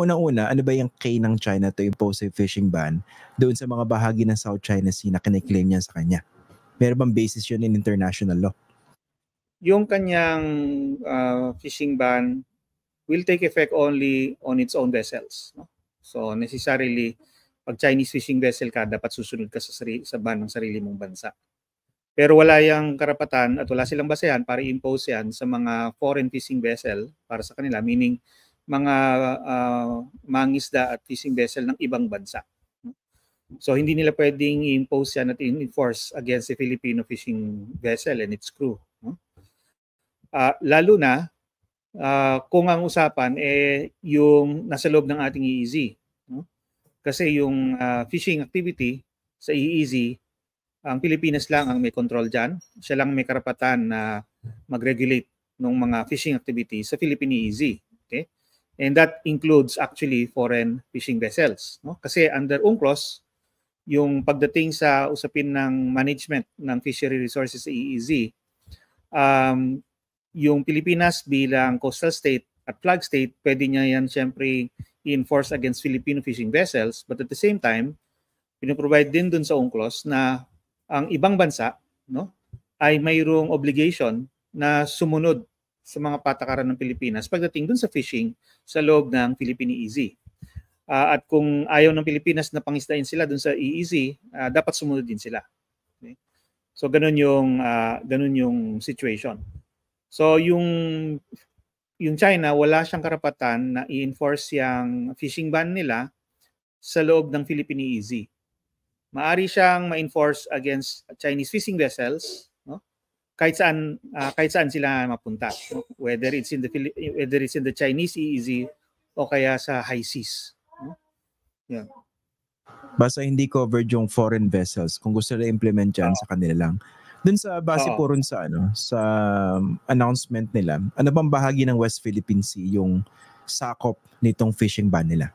Unang-una, ano ba yung K ng China to impose a fishing ban doon sa mga bahagi ng South China Sea na kiniklaim niya sa kanya? Meron bang basis yun in international law? Yung kanyang fishing ban will take effect only on its own vessels. No? So necessarily, pag Chinese fishing vessel ka, dapat susunod ka sa ban ng sarili mong bansa. Pero wala yung karapatan at wala silang basehan para i-impose yan sa mga foreign fishing vessel para sa kanila, meaning mga mangisda at fishing vessel ng ibang bansa. So hindi nila pwedeng i-impose yan at i-enforce against the Filipino fishing vessel and its crew. No? Lalo na kung ang usapan yung nasa loob ng ating EEZ. No? Kasi yung fishing activity sa EEZ, ang Pilipinas lang ang may control dyan. Siya lang may karapatan na mag-regulate ng mga fishing activity sa Philippine EEZ. Okay? And that includes actually foreign fishing vessels. No? Kasi under UNCLOS, yung pagdating sa usapin ng management ng fishery resources sa EEZ, yung Pilipinas bilang coastal state at flag state, pwede niya yan siyempre i-enforce against Filipino fishing vessels, but at the same time, pinoprovide din dun sa UNCLOS na ang ibang bansa, no, ay mayroong obligation na sumunod sa mga patakaran ng Pilipinas pagdating dun sa fishing sa loob ng Philippine EEZ. At kung ayaw ng Pilipinas na pangisdain sila dun sa EEZ, dapat sumunod din sila. Okay? So ganun yung situation. So yung China, wala siyang karapatan na i-enforce yung fishing ban nila sa loob ng Philippine EEZ. Maari siyang ma-enforce against Chinese fishing vessels, no? Kahit saan sila mapunta, no? whether it's in the Chinese EEZ o kaya sa high seas. No? Yeah. Basta hindi covered yung foreign vessels kung gusto nila implement yan sa kanila lang. Dun sa base po rin sa announcement nila, ano bang bahagi ng West Philippine Sea yung sakop nitong fishing ban nila?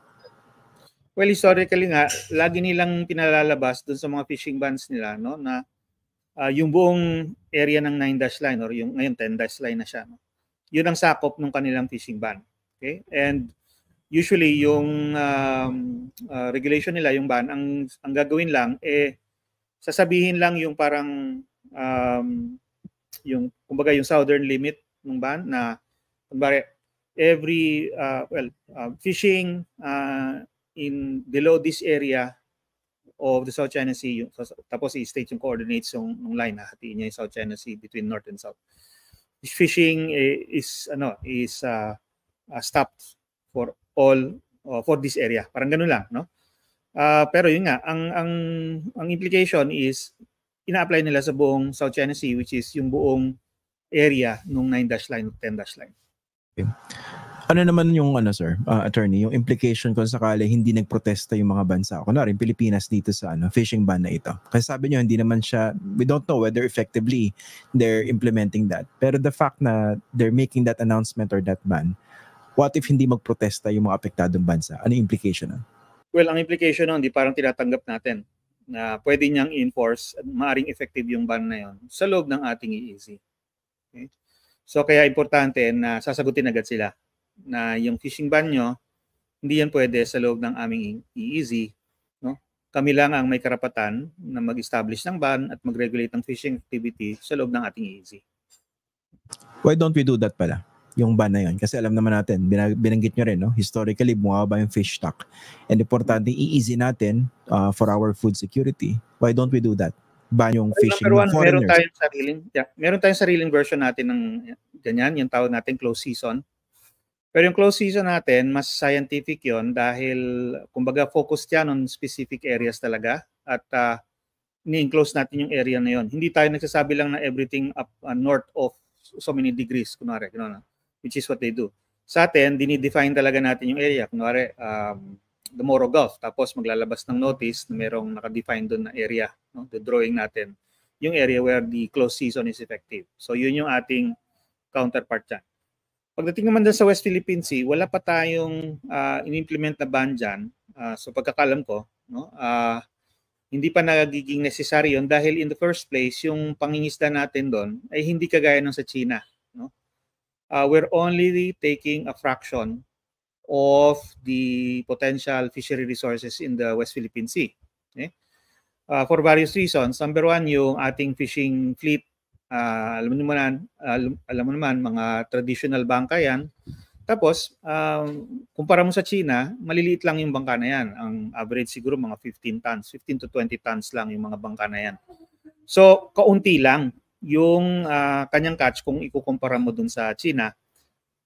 Well, historically nga, lagi nilang pinalalabas dun sa mga fishing bans nila, no, na yung buong area ng 9-dash line or yung ngayon 10-dash line na siya, no? Yun ang sakop ng kanilang fishing ban. Okay? And usually yung regulation nila, yung ban, ang gagawin lang sasabihin lang yung parang yung kumbaga yung southern limit ng ban na kumbaga every fishing in below this area of the South China Sea, tapos i-state yung coordinates ng line, hatiin niya yung South China Sea between north and south. This fishing is stopped for all for this area. Parang ganun lang, no? Pero yun nga, ang implication is ina-apply nila sa buong South China Sea, which is yung buong area nung 9-dash line o 10-dash line. Okay. Ano naman yung sir, attorney, yung implication kung sakali hindi nagprotesta yung mga bansa, kunwari yung Pilipinas dito sa fishing ban na ito? Kasi sabi nyo, hindi naman siya, we don't know whether effectively they're implementing that. Pero the fact na they're making that announcement or that ban, what if hindi magprotesta yung mga apektadong bansa? Ano yung implication nun? Well, ang implication nun, di parang tinatanggap natin na pwede niyang i-enforce at maaring effective yung ban na yon sa loob ng ating EEZ. Okay? So kaya importante na sasagutin agad sila na yung fishing ban nyo, hindi yan pwede sa loob ng aming EEZ. No? Kami lang ang may karapatan na mag-establish ng ban at mag-regulate ng fishing activity sa loob ng ating EEZ. Why don't we do that pala? Yung ban na yun. Kasi alam naman natin, binanggit nyo rin, no? Historically, bumaba yung fish stock. And importante, i-easy natin for our food security. Why don't we do that? Ban yung fishing ng foreigners. Meron tayong sariling version natin ng ganyan, yung tawag natin closed season. Pero yung closed season natin, mas scientific yon dahil, kumbaga, focused yan on specific areas talaga. At ni-enclose natin yung area na yon. Hindi tayo nagsasabi lang na everything up north of so many degrees, kunwari, which is what they do. Sa atin, dinidefine talaga natin yung area. Kunwari, the Moro Gulf. Tapos maglalabas ng notice na merong nakadefine doon na area. No? The drawing natin. Yung area where the closed season is effective. So yun yung ating counterpart dyan. Pagdating naman dyan sa West Philippine Sea, wala pa tayong in-implement na ban dyan. So pagkakalam ko, no? Hindi pa nagiging necessary yun dahil in the first place, yung pangingisda natin doon ay hindi kagaya ng sa China. No? We're only taking a fraction of the potential fishery resources in the West Philippine Sea. Okay? For various reasons. Number one, yung ating fishing fleet, alam mo naman, mga traditional bangka yan. Tapos, kumpara mo sa China, maliliit lang yung bangka na yan. Ang average siguro mga 15 tons, 15 to 20 tons lang yung mga bangka na yan. So, kaunti lang yung kanyang catch kung ikukumpara mo dun sa China.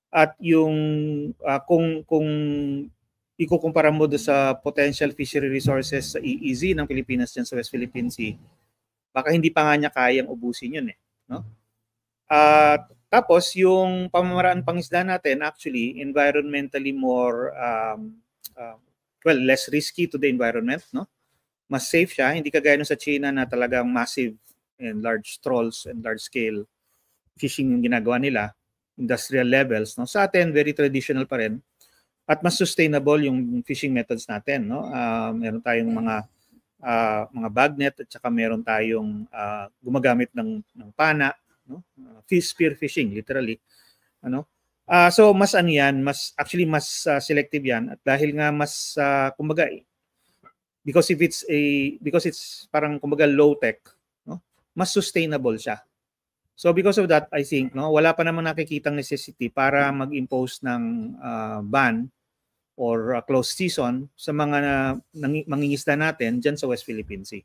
At yung kung ikukumpara mo doon sa potential fishery resources sa EEZ ng Pilipinas dyan sa West Philippine Sea, baka hindi pa nga niya kayang ubusin yun no? Tapos yung pamamaraan pangisda natin actually environmentally more less risky to the environment, no? Mas safe siya, hindi kagaya nung sa China na talagang massive and large trawls and large scale fishing yung ginagawa nila, industrial levels, no? Sa atin very traditional pa rin at mas sustainable yung fishing methods natin, no? Meron tayong mga bagnet at saka meron tayong gumagamit ng pana, no? Fish spear fishing literally, ano? So mas yan, mas selective yan at dahil nga mas kumbaga because it's parang kumbaga low tech, no? Mas sustainable siya. So because of that, I think wala pa namang nakikitang necessity para mag-impose ng ban or closed season sa mga mangingisda natin dyan sa West Philippine Sea.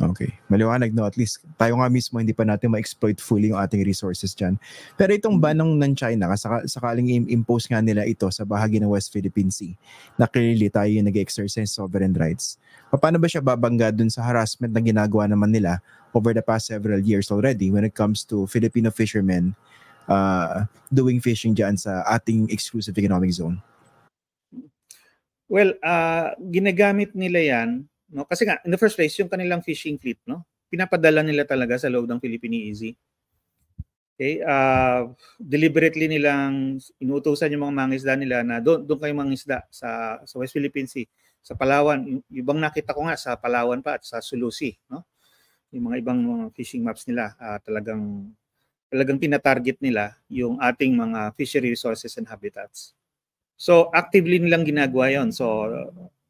Okay. Maliwanag, no? At least tayo nga mismo hindi pa natin ma-exploit fully yung ating resources dyan. Pero itong ban ng China, sakaling i-impose nga nila ito sa bahagi ng West Philippine Sea, na clearly tayo yung nag-exercise sovereign rights. Paano ba siya babangga dun sa harassment na ginagawa naman nila over the past several years already when it comes to Filipino fishermen doing fishing dyan sa ating exclusive economic zone? Well, ginagamit nila yan, no? Kasi nga, in the first place, yung kanilang fishing fleet, no? Pinapadala nila talaga sa loob ng Philippine EEZ. Okay? Deliberately nilang inuutosan yung mga mangisda nila na doon kayo mangisda sa West Philippine Sea, sa Palawan. Yung bang nakita ko nga sa Palawan pa at sa Sulusi, no? Yung mga ibang mga fishing maps nila, talagang tina-target nila yung ating mga fishery resources and habitats. So actively nilang ginagawa yon. So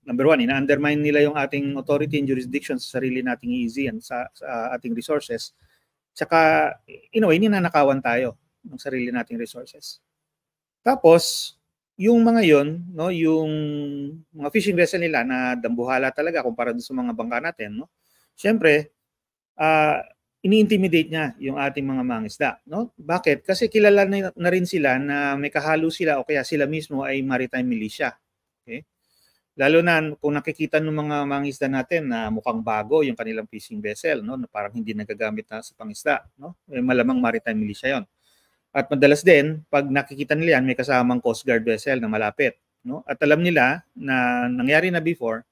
number one, ina-undermine nila yung ating authority and jurisdiction sa sarili nating EEZ and sa ating resources. Tsaka in a way, ninanakawan tayo ng sarili nating resources. Tapos yung mga yon, no, yung mga fishing vessel nila na dambuhala talaga kumpara sa mga bangka natin, no. Syempre, ini-intimidate niya yung ating mga mangisda, no? Bakit? Kasi kilala na rin sila na may kahalo sila o kaya sila mismo ay maritime militia. Okay? Lalo na kung nakikita ng mga mangisda natin na mukhang bago yung kanilang fishing vessel, no, na parang hindi nagagamit na sa pangisda, no? Malamang maritime militia 'yon. At madalas din pag nakikita nila yan may kasamang Coast Guard vessel na malapit, no? At alam nila na nangyari na before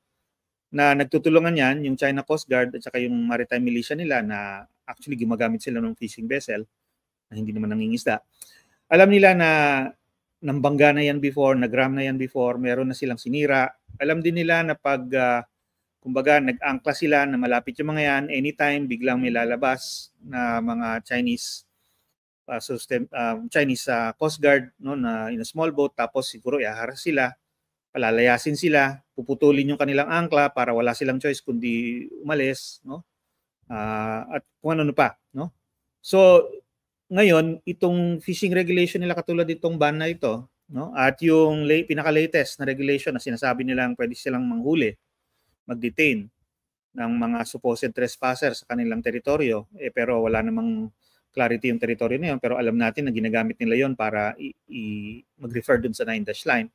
na nagtutulungan yan yung China Coast Guard at saka yung maritime militia nila na actually gumagamit sila ng fishing vessel na hindi naman nangingisda. Alam nila na nambangga na yan before, nagram na yan before, meron na silang sinira. Alam din nila na pag kumbaga nag-angkla sila na malapit yung mga yan, anytime biglang may lalabas na mga Chinese Coast Guard, no, na in a small boat, tapos siguro iaharas sila, palalayasin sila, puputulin yung kanilang angkla para wala silang choice kundi umalis, no? At kung ano pa, no? So ngayon itong fishing regulation nila katulad itong ban na ito, no? At yung pinaka-latest na regulation na sinasabi nilang pwede silang manghuli, mag-detain ng mga supposed trespassers sa kanilang teritoryo, pero wala namang clarity yung teritoryo na yun, pero alam natin na ginagamit nila yon para mag-refer dun sa 9-dash line.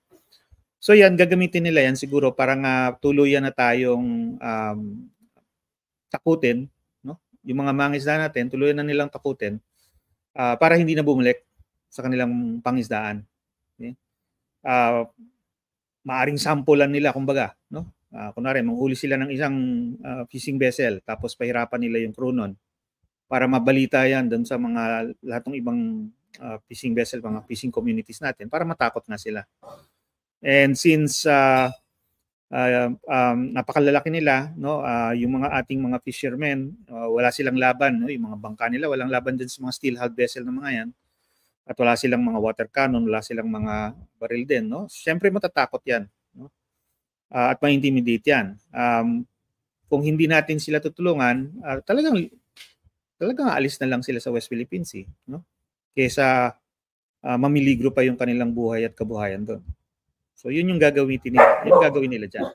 So yan, gagamitin nila yan siguro para nga tuluyan na tayong takutin, no? Yung mga mangisda natin, tuluyan na nilang takutin para hindi na bumalik sa kanilang pangisdaan. Okay? Maaring sampulan nila, kumbaga, no? Kunwari, manghuli sila ng isang fishing vessel tapos pahirapan nila yung crew nun para mabalita yan doon sa mga lahat ng ibang fishing vessel, mga fishing communities natin para matakot nga sila. And since napakalalaki nila, no, yung mga ating mga fishermen, wala silang laban, no, yung mga bangka nila walang laban din sa mga steelhead vessel na mga yan. at wala silang mga water cannon, wala silang mga baril din, no? Siyempre matatakot 'yan, no? At ma-intimidate 'yan. Kung hindi natin sila tutulungan, talagang alis na lang sila sa West Philippine Sea, no? Kaysa mamiligro pa yung kanilang buhay at kabuhayan doon. So yun yung gagawin nila diyan.